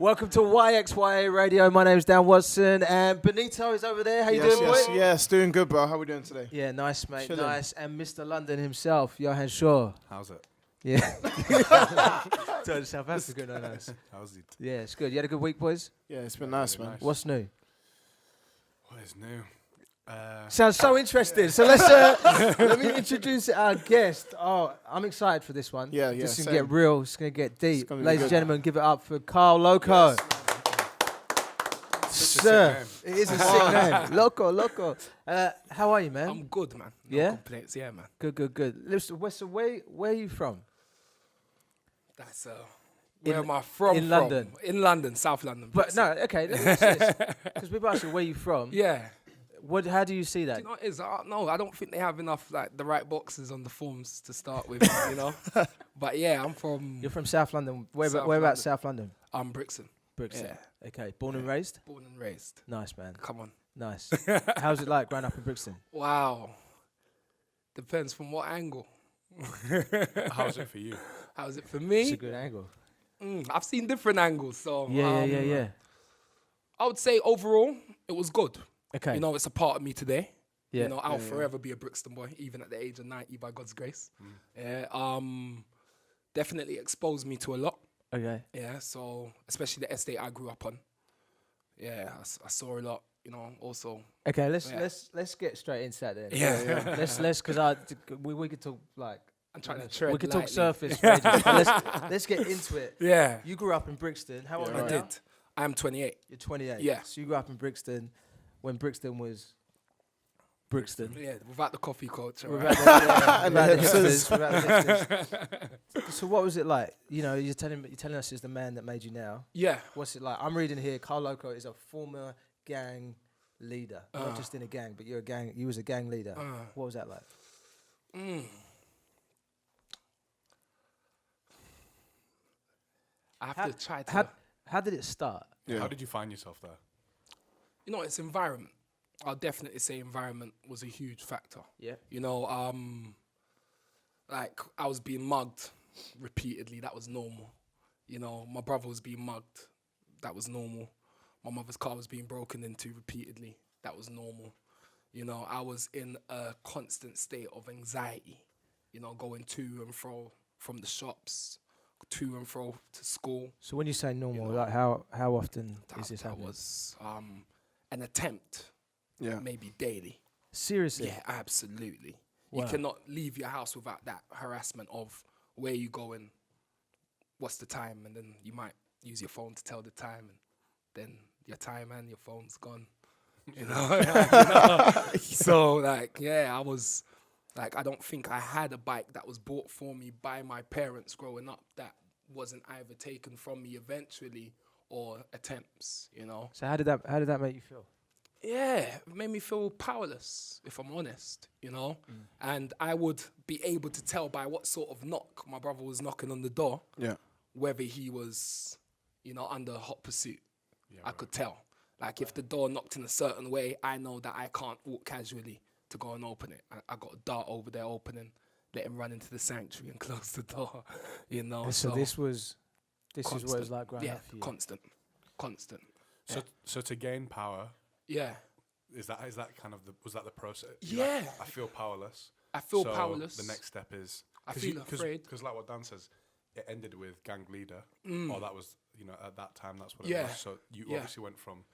Welcome to YxYA Radio. My name's Dan Watson, and Benito is over there. How you doing, boy? Yes, doing good, bro. How we doing today? Yeah, nice, mate. Chilling. Nice. And Mr. London himself, Johan Shaw. How's it? Yeah. To South Africa, no, nice. How's it? Yeah, it's good. You had a good week, boys? Yeah, it's been nice, man. nice. What's new? What is new? Sounds so interesting. So let's let me introduce our guest. Oh, I'm excited for this one. Yeah, This is same. gonna get real. It's gonna get deep. gonna be Ladies and good. gentlemen, give it up for Karl Lokko. Sir, it is a sick name. Lokko. How are you, man? I'm good, man. No Yeah? complaints, yeah, man. Good. Listen, so where are you from? That's In- where am I from? in London? In London, South London. But no, okay. Because people ask you where you from. Yeah. How do you see that? Do you know what it is? No, I don't think they have enough like the right boxes on the forms to start with, you know. But yeah, I'm from. You're from South London. South Whereabouts London. South London? I'm Brixton. Brixton. Yeah. Okay. Born and raised? Born and raised. Nice, man. Come on. Nice. How's it like growing up in Brixton? Wow. Depends from what angle. How's it for you? How's it for It's a me? good angle. I've seen different angles, so Yeah. I would say overall it was good. Okay. You know, it's a part of me today. Yeah. You know, I'll forever be a Brixton boy, even at the age of 90 by God's grace. Yeah. Definitely exposed me to a lot. Okay. Yeah. So, especially the estate I grew up on. Yeah, I saw a lot. You know, also. Okay. Yeah. Let's get straight into that then. Yeah. Let's because we could talk like. I'm trying to tread We could talk lightly. surface. for ages, but let's get into it. Yeah. You grew up in Brixton. How old are I you did. now? I'm 28. You're 28. Yeah. So you grew up in Brixton when Brixton was Brixton. Yeah, without the coffee culture. Without Right? the hipsters, without the hipsters. So what was it like? You know, you're telling us he's the man that made you now. Yeah. What's it like? I'm reading here. Karl Lokko is a former gang leader, not just in a gang, but you was a gang leader. What was that like? I have to try to. How did it start? Yeah. How did you find yourself there? You know, it's environment. I'll definitely say environment was a huge factor. Yeah. You know, like I was being mugged repeatedly. That was normal. You know, my brother was being mugged. That was normal. My mother's car was being broken into repeatedly. That was normal. You know, I was in a constant state of anxiety. You know, going to and fro from the shops, to and fro to school. So when you say normal, You know, like how often is this That happening? was an attempt, Yeah. maybe daily. Seriously? Yeah, absolutely. Wow. You cannot leave your house without that harassment of where you going, what's the time, and then you might use your phone to tell the time, and then your time and your phone's gone. You know? So, like, yeah, I was, like, I don't think I had a bike that was bought for me by my parents growing up that wasn't either taken from me eventually or attempts, you know? So how did that make you feel? Yeah, it made me feel powerless, if I'm honest, you know? And I would be able to tell by what sort of knock my brother was knocking on the door, Yeah. whether he was, you know, under hot pursuit. Yeah, I could tell. Like, if the door knocked in a certain way, I know that I can't walk casually to go and open it. I got a dart over there opening, let him run into the sanctuary and close the door, you know? And so this is what it was constant. like growing Yeah, up for you. constant. So to gain power, Yeah. is that kind of was that the process? Yeah. I feel powerless. I feel So powerless. The next step is I feel afraid. because like what Dan says, it ended with gang leader, or that was at that time that's what it Yeah. was. So you Yeah. obviously went from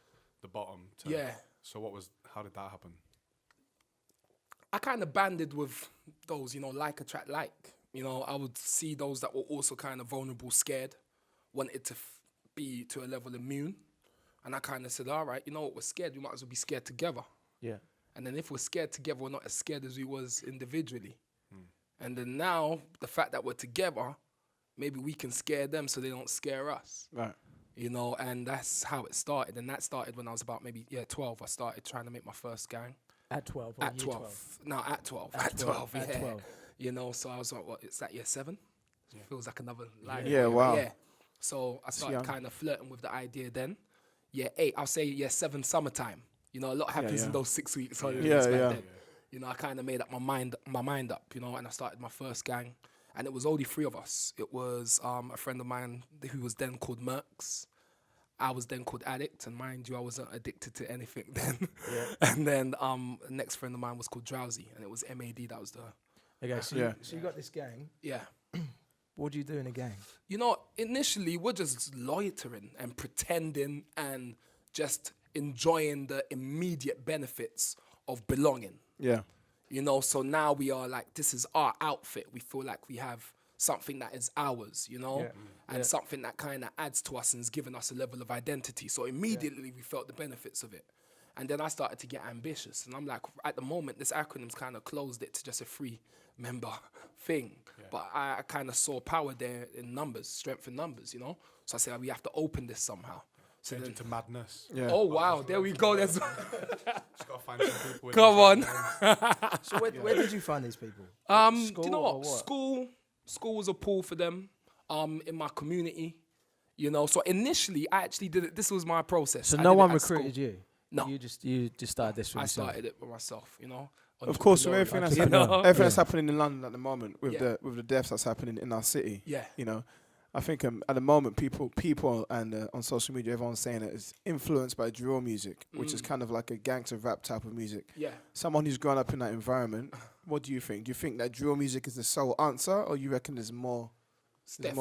the bottom to Yeah. So how did that happen? I kind of banded with those, you know, like attract like. You know, I would see those that were also kind of vulnerable, scared, wanted to be to a level immune. And I kind of said, all right, you know what, we're scared. We might as well be scared together. Yeah. And then if we're scared together, we're not as scared as we was individually. And then now, the fact that we're together, maybe we can scare them so they don't scare us. Right. You know, and that's how it started. And that started when I was about maybe, 12. I started trying to make my first gang. At 12 or At year 12. No, at 12. At At 12, 12, yeah. at 12. You know, so I was like, what, it's that year 7? Feels like another life. Yeah, wow. Yeah. So I started young. kind of flirting with the idea then. Year 8, I'll say year 7 summertime. You know, a lot happens in those 6 weeks holidays Yeah, back yeah. then. You know, I kind of made up my mind up, you know, and I started my first gang. And it was only 3 of us. It was a friend of mine who was then called Merks. I was then called Addict, and mind you, I wasn't addicted to anything then. And then the next friend of mine was called Drowsy, and it was MAD. That was the Okay, so you got this gang. yeah. What do you do in a gang? You know, initially we're just loitering and pretending and just enjoying the immediate benefits of belonging. Yeah. You know, so now we are like, this is our outfit. We feel like we have something that is ours, you know, and something that kind of adds to us and has given us a level of identity. So immediately we felt the benefits of it. And then I started to get ambitious. And I'm like, at the moment, this acronym's kind of closed it to just a 3-member thing. Yeah. But I kind of saw power there in numbers, strength in numbers, you know. So I said, we have to open this somehow. So Change into madness. Yeah. Oh, wow, there we go. Just got to find some people. Come on. So where did you find these people? Do you know what? School was a pool for them. In my community, you know. So initially, I actually did it. This was my process. So I no did it one at recruited school. you? No. You just started this for I yourself? started it by myself, you know. Of course, with everything that's happening, Entrepreneur. everything that's happening in London at the moment, with Yeah. the deaths that's happening in our city, Yeah. you know, I think at the moment people and on social media, everyone's saying that it's influenced by drill music, which is kind of like a gangster rap type of music. Yeah. Someone who's grown up in that environment, what do you think? Do you think that drill music is the sole answer, or you reckon there's more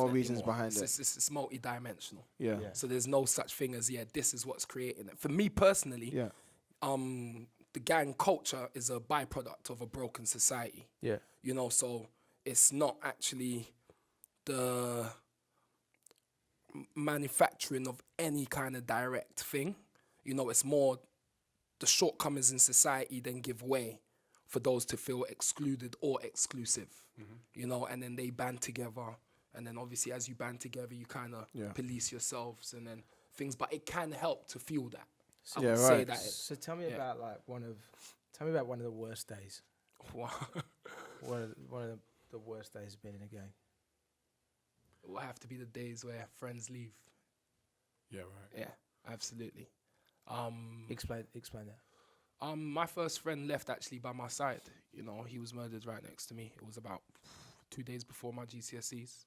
reasons behind it? It's multi-dimensional. Yeah. So there's no such thing as, this is what's creating it. For me personally, Yeah. The gang culture is a byproduct of a broken society. Yeah. You know, so it's not actually the manufacturing of any kind of direct thing. You know, it's more the shortcomings in society then give way for those to feel excluded or exclusive. You know, and then they band together. And then obviously as you band together, you kind of police yourselves and then things. But it can help to fuel that. I would say that. So tell me about one of the worst days. Wow. one of the worst days of being in a gang. It will have to be the days where friends leave. Yeah, right. Yeah, absolutely. Explain that. My first friend left actually by my side. You know, he was murdered right next to me. It was about 2 days before my GCSEs,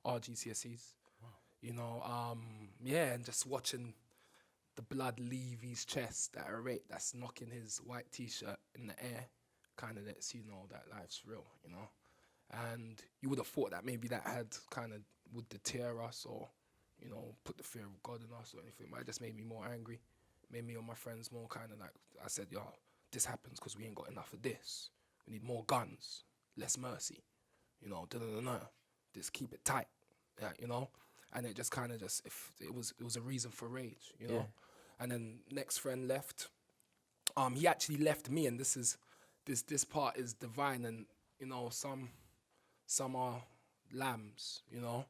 our GCSEs. Wow. You know, and just watching the blood leave his chest at a rate that's knocking his white T-shirt in the air kind of lets you know that life's real, you know. And you would have thought that maybe that had kind of would deter us or, you know, put the fear of God in us or anything. But it just made me more angry, made me and my friends more kind of like, I said, yo, this happens because we ain't got enough of this. We need more guns, less mercy, you know, just keep it tight, you know. And it just kind of it was a reason for rage, you know. Yeah. And then next friend left. He actually left me, and this part is divine, and you know, some are lambs, you know,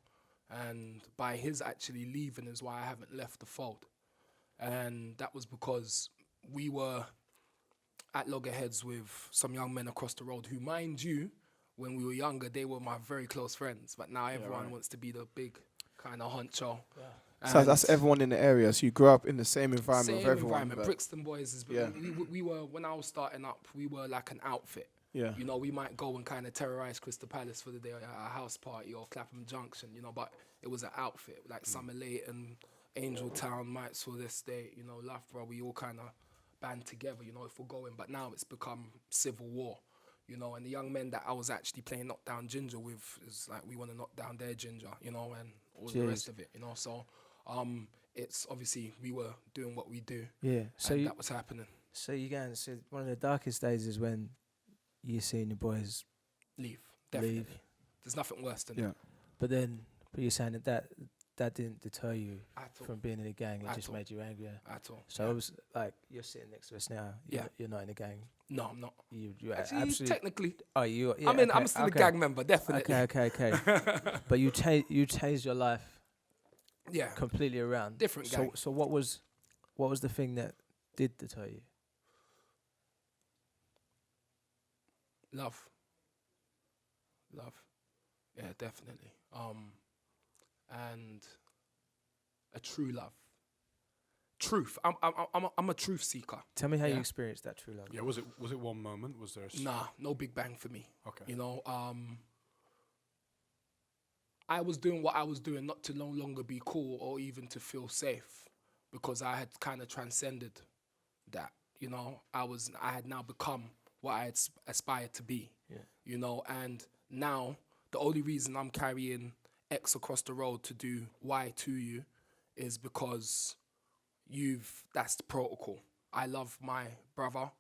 and by his actually leaving is why I haven't left the fold, and that was because we were at loggerheads with some young men across the road who, mind you, when we were younger, they were my very close friends, but now everyone wants to be the big kind of honcho. Yeah. So that's everyone in the area. So you grew up in the same environment with everyone. Environment. Brixton Boys is. Yeah. We were, when I was starting up, we were like an outfit. Yeah. You know, we might go and kind of terrorize Crystal Palace for the day at a house party or Clapham Junction, you know, but it was an outfit. Like Summer Leighton, Angel Town, Mitesville Estate, you know, Loughborough, we all kind of band together, you know, if we're going. But now it's become civil war, you know, and the young men that I was actually playing Knockdown Ginger with is like, we want to knock down their ginger, you know, and all the rest of it, you know, so... it's obviously we were doing what we do. Yeah. So that was happening. So you going to say one of the darkest days is when you're seeing your boys leave. Definitely. There's nothing worse than that. But you're saying that didn't deter you from being in a gang. It just made you angrier. At all. So it was like you're sitting next to us now. You're not in a gang. No, I'm not. You actually, absolutely technically. Oh, you. Yeah, I'm still a gang member, definitely. Okay. But you changed your life. Yeah. Completely around. Different gang. So what was the thing that did deter you? Love. Yeah, definitely. And a true love. Truth. I'm a truth seeker. Tell me how you experienced that true love. Yeah, was it one moment? Was there Nah, no big bang for me. Okay. You know, I was doing what I was doing not to no longer be cool or even to feel safe. because I had kind of transcended that. You know, I had now become what I had aspired to be. Yeah. You know, and now the only reason I'm carrying X across the road to do Y to you is because that's the protocol. I love my brother.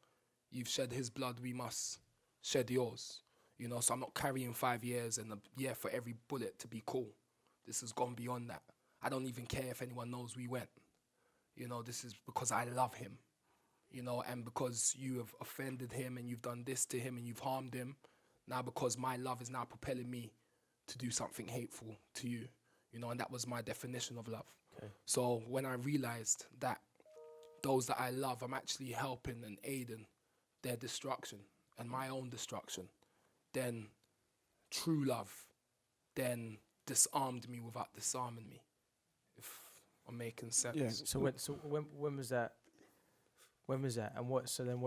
You've shed his blood, we must shed yours. You know, so I'm not carrying 5 years and a year for every bullet to be cool. This has gone beyond that. I don't even care if anyone knows we went. You know, this is because I love him. You know, and because you have offended him and you've done this to him and you've harmed him, now because my love is now propelling me to do something hateful to you. You know, and that was my definition of love. Okay. So when I realized that those that I love, I'm actually helping and aiding their destruction and my own destruction, then true love then disarmed me without disarming me, if I'm making sense. Yeah. So when was that? When was that? And what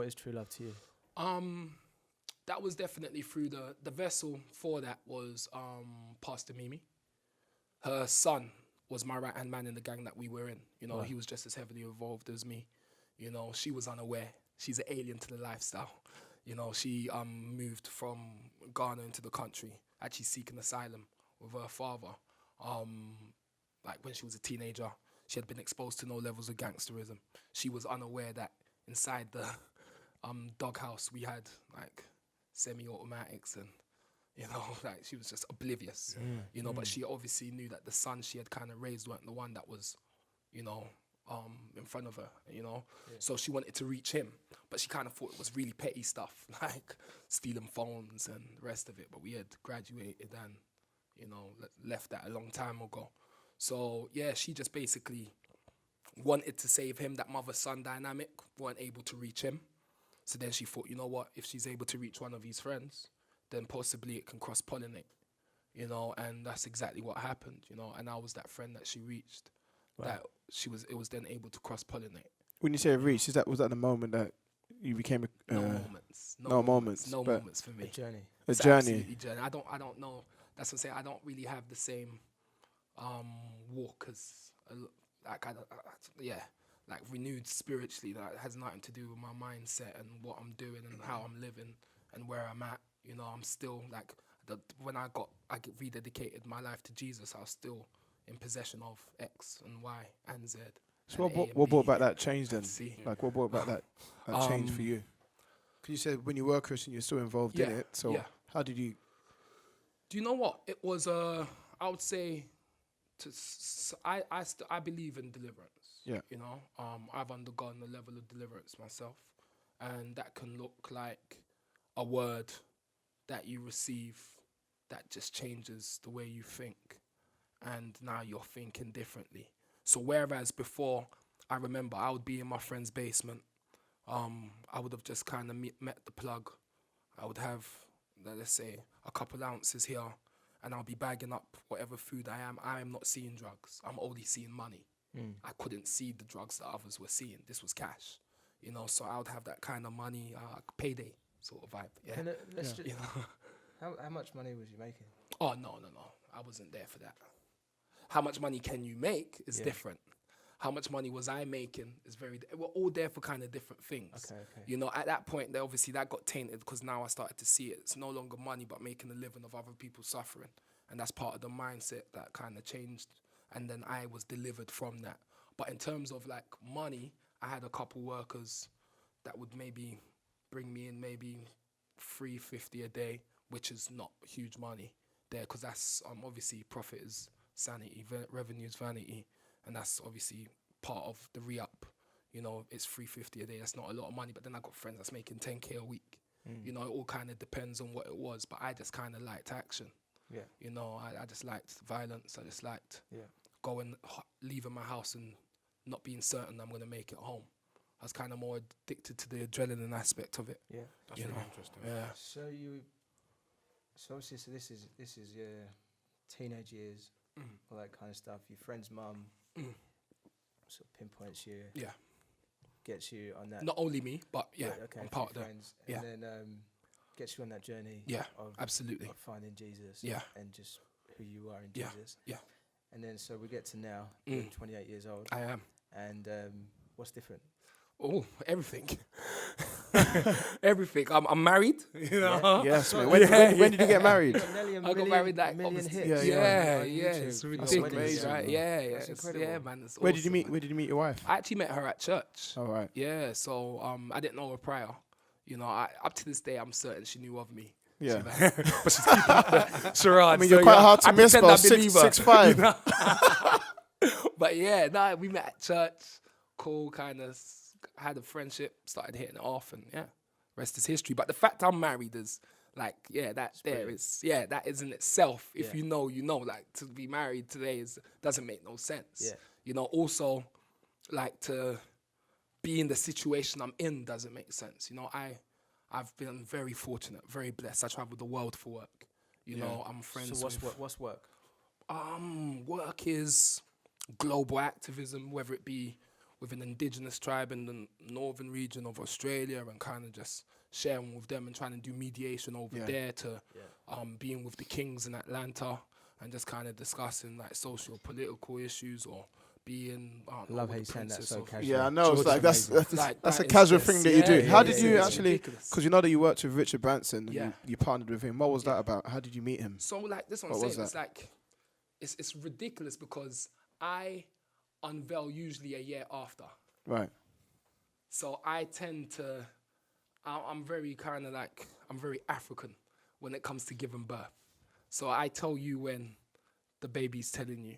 is true love to you? That was definitely through the vessel for that was Pastor Mimi. Her son was my right-hand man in the gang that we were in. You know, Wow. He was just as heavily involved as me. You know, she was unaware. She's an alien to the lifestyle. You know, she moved from Ghana into the country, actually seeking asylum with her father. Like when she was a teenager, she had been exposed to no levels of gangsterism. She was unaware that inside the doghouse we had like semi-automatics and, you know, like she was just oblivious, you know, but she obviously knew that the son she had kind of raised weren't the one that was, you know, in front of her, you know. Yeah. So she wanted to reach him, but she kind of thought it was really petty stuff, like stealing phones and the rest of it. But we had graduated and, you know, left that a long time ago. So, yeah, she just basically wanted to save him. That mother-son dynamic, weren't able to reach him. So then she thought, you know what, if she's able to reach one of his friends, then possibly it can cross-pollinate, you know, and that's exactly what happened, you know, and I was that friend that she reached, that it was then able to cross-pollinate. When you say reach, was that the moment that you became a... No moments. No moments for me. A journey. It's journey. absolutely journey. I don't know. That's what I'm saying. I don't really have the same walk as, like renewed spiritually. That has nothing to do with my mindset and what I'm doing and how I'm living and where I'm at. You know, I'm still like, when I rededicated my life to Jesus, I was still in possession of X and Y and Z. So what brought about that change then? Like what brought about that change for you? Because you said when you were Christian, you're still involved in it. So how did you? Do you know what? It was, I would say, I believe in deliverance. Yeah. You know, I've undergone a level of deliverance myself. And that can look like a word that you receive that just changes the way you think. And now you're thinking differently. So whereas before, I remember I would be in my friend's basement. I would have just kind of met the plug. I would have, let's say, a couple ounces here, and I'll be bagging up whatever food I am. I am not seeing drugs. I'm only seeing money. I couldn't see the drugs that others were seeing. This was cash, you know. So I would have that kind of money, payday sort of vibe. Yeah. You know? How much money was you making? Oh no! I wasn't there for that. How much money can you make is different. How much money was I making is we're all there for kind of different things. Okay. You know, at that point, obviously that got tainted because now I started to see it. It's no longer money, but making a living of other people suffering. And that's part of the mindset that kind of changed. And then I was delivered from that. But in terms of like money, I had a couple workers that would maybe bring me in maybe $350 a day, which is not huge money there because that's obviously profit is sanity, revenue is vanity. And that's obviously part of the re-up. You know, it's $350 a day. That's not a lot of money. But then I got friends that's making $10K a week. You know, it all kind of depends on what it was. But I just kind of liked action. Yeah. You know, I just liked violence. I just liked leaving my house and not being certain I'm going to make it home. I was kind of more addicted to the adrenaline aspect of it. Yeah. That's really interesting. Yeah. So obviously, this is your teenage years, all that kind of stuff. Your friend's mum sort of pinpoints you. Yeah. Gets you on that. Not only me, but I'm part of that. Friends, and then gets you on that journey. Yeah, of absolutely. Of finding Jesus. Yeah. And just who you are in Yeah. Jesus. Yeah. And then so we get to now. You're 28 years old. I am. And what's different? Oh, everything. Everything. I'm married, you know. Yes, man. When did you get married? I got married like million obviously- hits. Yeah, on it's YouTube. ridiculous, amazing, right? man. Yeah, That's it's, incredible. yeah, man. It's Where did you awesome, meet? man. Where did you meet your wife? I actually met her at church. All right. Yeah, so I didn't know her prior. You know, up to this day, I'm certain she knew of me. Yeah. But she's keeping up the charade. I mean, you're quite hard to miss, bro. 6'5". But yeah, no, we met at church. Cool, kind of had a friendship, started hitting it off, and yeah, rest is history. But the fact I'm married is like, yeah, that is in itself. If you know, you know. Like to be married today doesn't make no sense. Yeah. You know, also like to be in the situation I'm in doesn't make sense. You know, I've been very fortunate, very blessed. I travel the world for work. You know, I'm friends So with... what's work? Work is global activism, whether it be with an indigenous tribe in the northern region of Australia and kind of just sharing with them and trying to do mediation over there to being with the Kings in Atlanta and just kind of discussing like social, political issues or being... Love how you saying that so casually. Yeah, I know. It's like that's Like, that's that a is casual just- thing that you do. How did yeah, you it's actually? ridiculous. Because you know that you worked with Richard Branson. And Yeah. you partnered with him. What was that about? How did you meet him? So like this one What I'm was saying, it's that? like it's ridiculous because I unveil usually a year after. Right. So I tend to I'm very kind of like I'm very African when it comes to giving birth. So I tell you when the baby's telling you.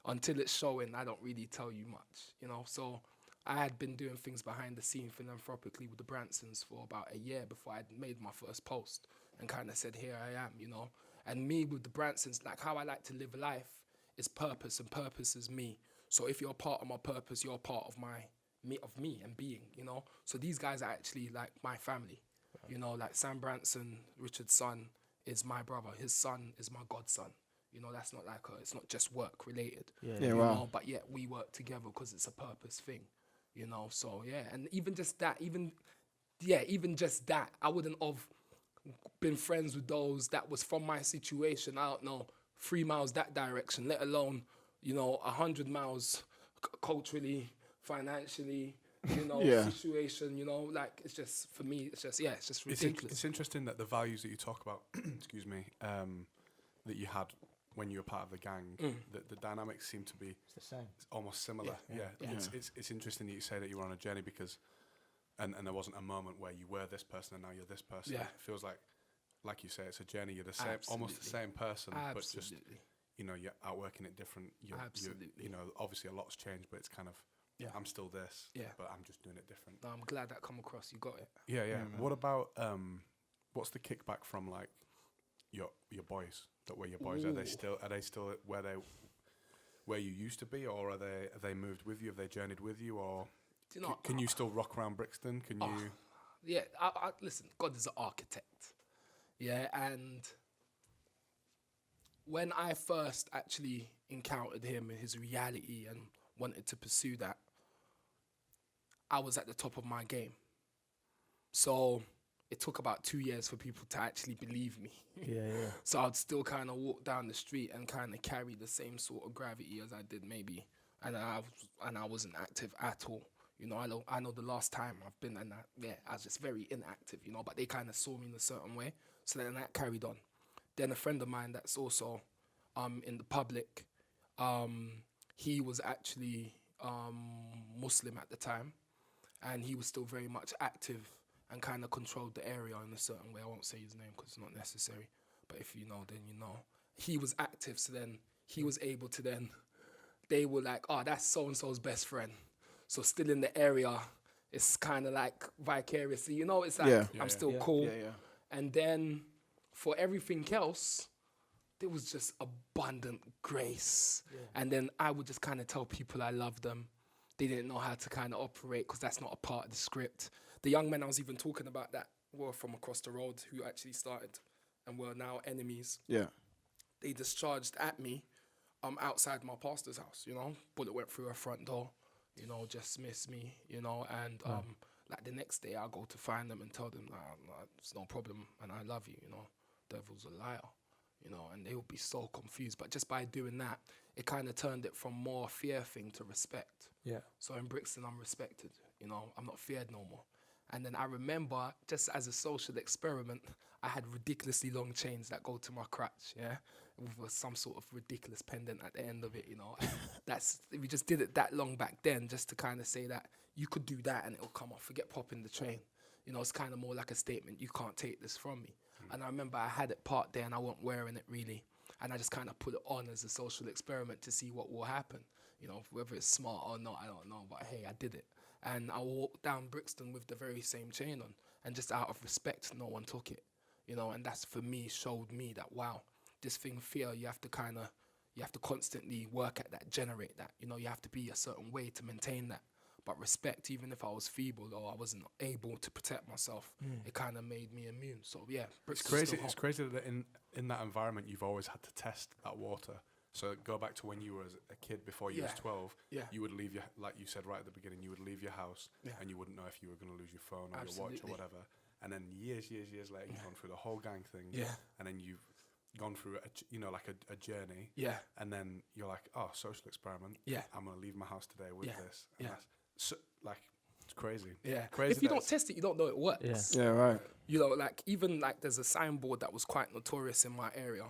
Until it's showing, I don't really tell you much, you know. So I had been doing things behind the scene philanthropically with the Bransons for about a year before I'd made my first post and kind of said, here I am, you know. And me with the Bransons, like how I like to live life is purpose, and purpose is me. So if you're a part of my purpose, you're a part of me and being, you know. So these guys are actually like my family, you know. Like Sam Branson, Richard's son, is my brother. His son is my godson. You know, that's not like it's not just work related. Yeah, You wow. know, but yet we work together because it's a purpose thing. You know, so yeah, and even just that, I wouldn't have been friends with those that was from my situation. I don't know, 3 miles that direction, let alone, you know, 100 miles culturally, financially, you know, situation. You know, like it's just for me, it's just ridiculous. It's interesting that the values that you talk about, excuse me, that you had when you were part of the gang, the dynamics seem to be It's the same. almost similar. Yeah. It's interesting that you say that you were on a journey because, and there wasn't a moment where you were this person and now you're this person. Yeah. It feels like you say, it's a journey. You're the same, almost the same person, but just you know you're outworking it different. You're, you know, obviously a lot's changed, but it's kind of I'm still this, but I'm just doing it different. No, I'm glad that come across. You got it. Yeah. What about what's the kickback from like your boys? That were your boys? Are they still where you used to be, or have they moved with you? Have they journeyed with you, or Do you know, can you still rock around Brixton? Can you? Yeah, I listen, God is an architect. Yeah, and when I first actually encountered him and his reality and wanted to pursue that, I was at the top of my game. So it took about 2 years for people to actually believe me. Yeah. So I'd still kind of walk down the street and kind of carry the same sort of gravity as I did maybe, and I wasn't active at all. You know, I know the last time I've been, and I was just very inactive. You know, but they kind of saw me in a certain way. So then that carried on. Then a friend of mine that's also in the public, he was actually Muslim at the time, and he was still very much active and kind of controlled the area in a certain way. I won't say his name because it's not necessary, but if you know, then you know. He was active, so then he was able to then, they were like, oh, that's so-and-so's best friend. So still in the area, it's kind of like vicariously, you know, it's like, I'm still cool. Yeah. And then for everything else, there was just abundant grace. Yeah. And then I would just kind of tell people I love them. They didn't know how to kind of operate because that's not a part of the script. The young men I was even talking about that were from across the road who actually started and were now enemies. Yeah. They discharged at me outside my pastor's house, you know. Bullet went through her front door, you know, just missed me, you know. And like the next day I go to find them and tell them, nah, it's no problem and I love you, you know. Devil's a liar, and they would be so confused. But just by doing that, it kind of turned it from more fear thing to respect. Yeah. So in Brixton, I'm respected. I'm not feared no more. And then I remember, just as a social experiment, I had ridiculously long chains that go to my crotch, with some sort of ridiculous pendant at the end of it, we just did it that long back then, just to kind of say that you could do that and it'll come off. Forget popping the chain. It's kind of more like a statement. You can't take this from me. And I remember I had it part there and I wasn't wearing it really. And I just kind of put it on as a social experiment to see what will happen. Whether it's smart or not, I don't know. But hey, I did it. And I walked down Brixton with the very same chain on. And just out of respect, no one took it. And that's for me, showed me that, wow, this thing, fear, you have to constantly work at that, generate that. You have to be a certain way to maintain that. But respect, even if I was feeble or I wasn't able to protect myself, it kind of made me immune. So yeah, it's crazy. It's crazy that in that environment you've always had to test that water. So go back to when you were a kid before you was 12. Yeah. You would leave like you said right at the beginning, you would leave your house and you wouldn't know if you were going to lose your phone or your watch or whatever. And then years later, you've gone through the whole gang thing. Yeah. And then you've gone through a journey. Yeah. And then you're like, oh, social experiment. Yeah. I'm gonna leave my house today with this. And Yeah. that's it's crazy. Yeah. Crazy. If you don't test it, you don't know it works. Yeah, right. Even there's a signboard that was quite notorious in my area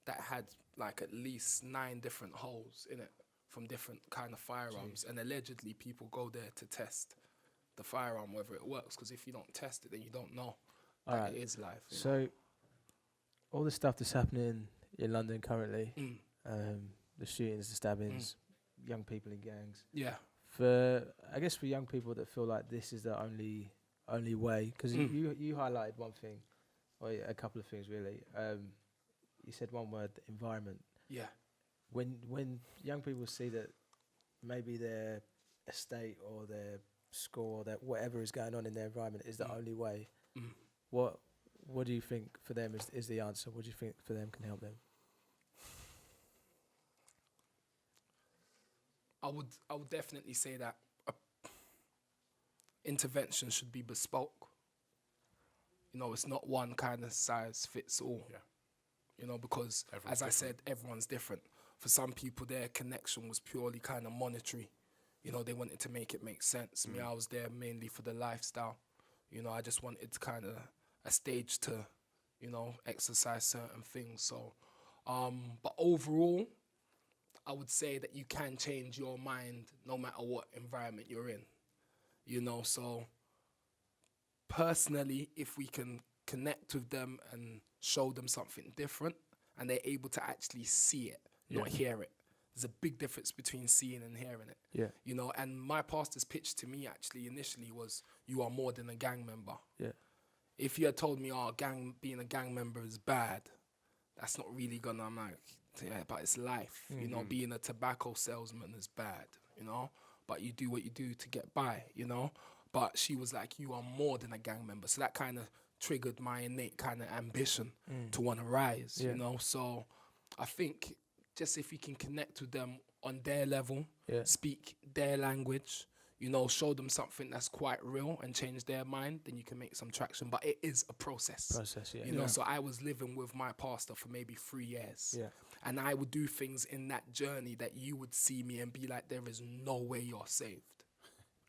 that had at least 9 different holes in it from different kind of firearms. And allegedly people go there to test the firearm, whether it works. Because if you don't test it, then you don't know that it is live. So all the stuff that's happening in London currently, the shootings, the stabbings, young people in gangs. Yeah. For young people that feel like this is the only way, because you highlighted one thing, or a couple of things really. You said one word, environment. Yeah. When young people see that maybe their estate or their school or that whatever is going on in their environment is the only way, what do you think for them is the answer? What do you think for them can help them? I would definitely say that intervention should be bespoke. It's not one kind of size fits all. Yeah. Because everyone's as I said, everyone's different. For some people, their connection was purely kind of monetary. They wanted to make it make sense. Me, I was there mainly for the lifestyle. I just wanted kind of a stage to, exercise certain things. So, but overall, I would say that you can change your mind no matter what environment you're in. So personally, if we can connect with them and show them something different and they're able to actually see it, not hear it. There's a big difference between seeing and hearing it. Yeah. And my pastor's pitch to me actually initially was, you are more than a gang member. Yeah. If you had told me, being a gang member is bad, that's not really gonna, I'm like, yeah, but it's life. Being a tobacco salesman is bad, but you do what you do to get by, But she was like, you are more than a gang member. So that kind of triggered my innate kind of ambition to want to rise, So I think just if you can connect with them on their level, speak their language, show them something that's quite real and change their mind, then you can make some traction. But it is a process. So I was living with my pastor for maybe 3 years. Yeah. And I would do things in that journey that you would see me and be like, there is no way you're saved.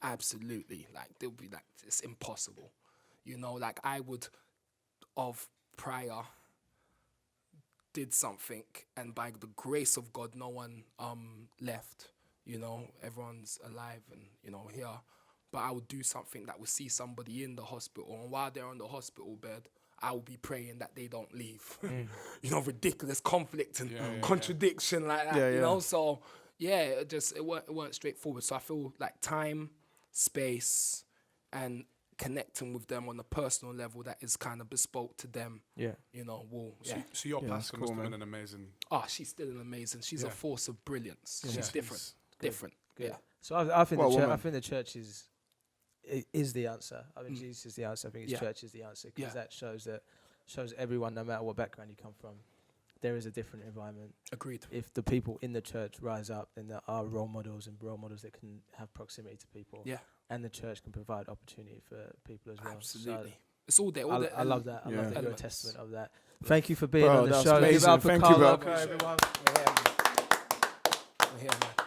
Absolutely. They'll be like, it's impossible. I would, of prior, did something, and by the grace of God, no one left. Everyone's alive and, here. But I would do something that would see somebody in the hospital, and while they're on the hospital bed, I will be praying that they don't leave. Ridiculous conflict and contradiction like that, So, it weren't straightforward. So I feel like time, space, and connecting with them on a personal level that is kind of bespoke to them. Yeah. So your pastor must have been an amazing... Oh, she's still an amazing... She's a force of brilliance. She's different. Different. Good. Yeah. So I think the church is the answer. I mean, Jesus is the answer. I think his church is the answer, because that shows everyone, no matter what background you come from, there is a different environment. Agreed. If the people in the church rise up, then there are role models that can have proximity to people. Yeah. And the church can provide opportunity for people as well. Absolutely. It's all there. All the I love that. I love that you're a elements. testament of that. Thank you for being Bro, on the that was show. Give it amazing. up for Thank Karl you, bro. Lokko, everyone. We're here, man.